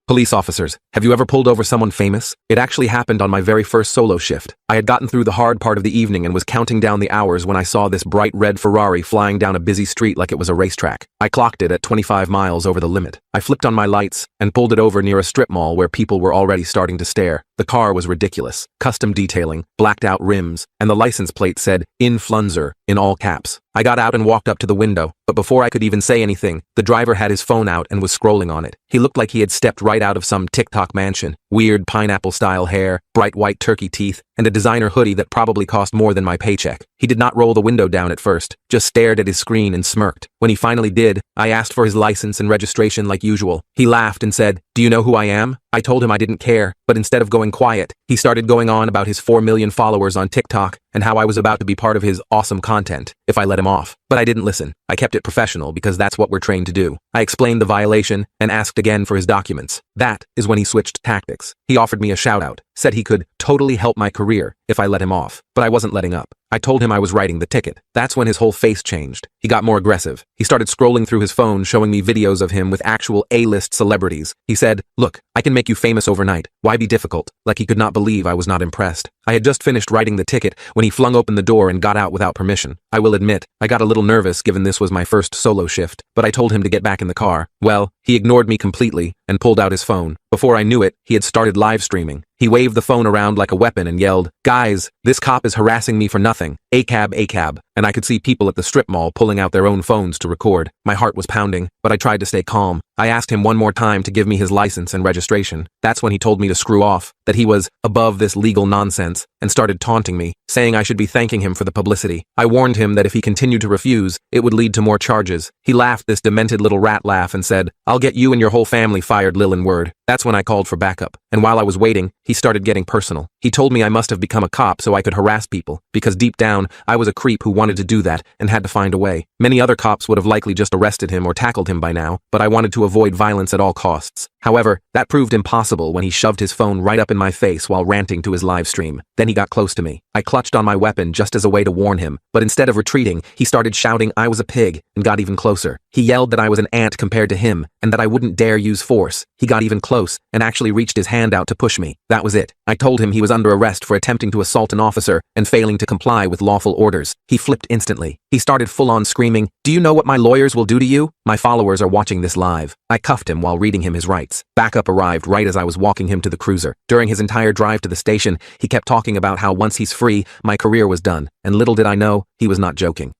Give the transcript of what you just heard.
Police officers, have you ever pulled over someone famous? It actually happened on my very first solo shift. I had gotten through the hard part of the evening and was counting down the hours when I saw this bright red Ferrari flying down a busy street like it was a racetrack. I clocked it at 25 miles over the limit. I flipped on my lights and pulled it over near a strip mall where people were already starting to stare. The car was ridiculous. Custom detailing, blacked out rims, and the license plate said, "Influencer," in all caps. I got out and walked up to the window, but before I could even say anything, the driver had his phone out and was scrolling on it. He looked like he had stepped right out of some TikTok mansion. Weird pineapple-style hair, bright white turkey teeth, and a designer hoodie that probably cost more than my paycheck. He did not roll the window down at first, just stared at his screen and smirked. When he finally did, I asked for his license and registration like usual. He laughed and said, "Do you know who I am?" I told him I didn't care, but instead of going quiet, he started going on about his 4 million followers on TikTok and how I was about to be part of his awesome content if I let him off. But I didn't listen. I kept it professional because that's what we're trained to do. I explained the violation and asked again for his documents. That is when he switched tactics. He offered me a shout-out, said he could totally help my career if I let him off, but I wasn't letting up. I told him I was writing the ticket. That's when his whole face changed. He got more aggressive. He started scrolling through his phone, showing me videos of him with actual A-list celebrities. He said, "Look, I can make you famous overnight. Why be difficult?" Like he could not believe I was not impressed. I had just finished writing the ticket when he flung open the door and got out without permission. I will admit, I got a little nervous given this was my first solo shift, but I told him to get back in the car. Well, he ignored me completely and pulled out his phone. Before I knew it, he had started live streaming. He waved the phone around like a weapon and yelled, "Guys, this cop is harassing me for nothing. ACAB, ACAB." And I could see people at the strip mall pulling out their own phones to record. My heart was pounding, but I tried to stay calm. I asked him one more time to give me his license and registration. That's when he told me to screw off, that he was above this legal nonsense, and started taunting me, saying I should be thanking him for the publicity. I warned him that if he continued to refuse, it would lead to more charges. He laughed this demented little rat laugh and said, "I'll get you and your whole family fired, Lil N-word." That's when I called for backup, and while I was waiting, he started getting personal. He told me I must have become a cop so I could harass people, because deep down, I was a creep who wanted to do that and had to find a way. Many other cops would have likely just arrested him or tackled him by now, but I wanted to avoid violence at all costs. However, that proved impossible when he shoved his phone right up in my face while ranting to his live stream. Then he got close to me. I clutched on my weapon just as a way to warn him, but instead of retreating, he started shouting I was a pig and got even closer. He yelled that I was an ant compared to him and that I wouldn't dare use force. He got even close and actually reached his hand out to push me. That was it. I told him he was under arrest for attempting to assault an officer and failing to comply with lawful orders. He flipped instantly. He started full-on screaming, "Do you know what my lawyers will do to you? My followers are watching this live." I cuffed him while reading him his rights. Backup arrived right as I was walking him to the cruiser. During his entire drive to the station, he kept talking about how once he's free, my career was done, and little did I know, he was not joking.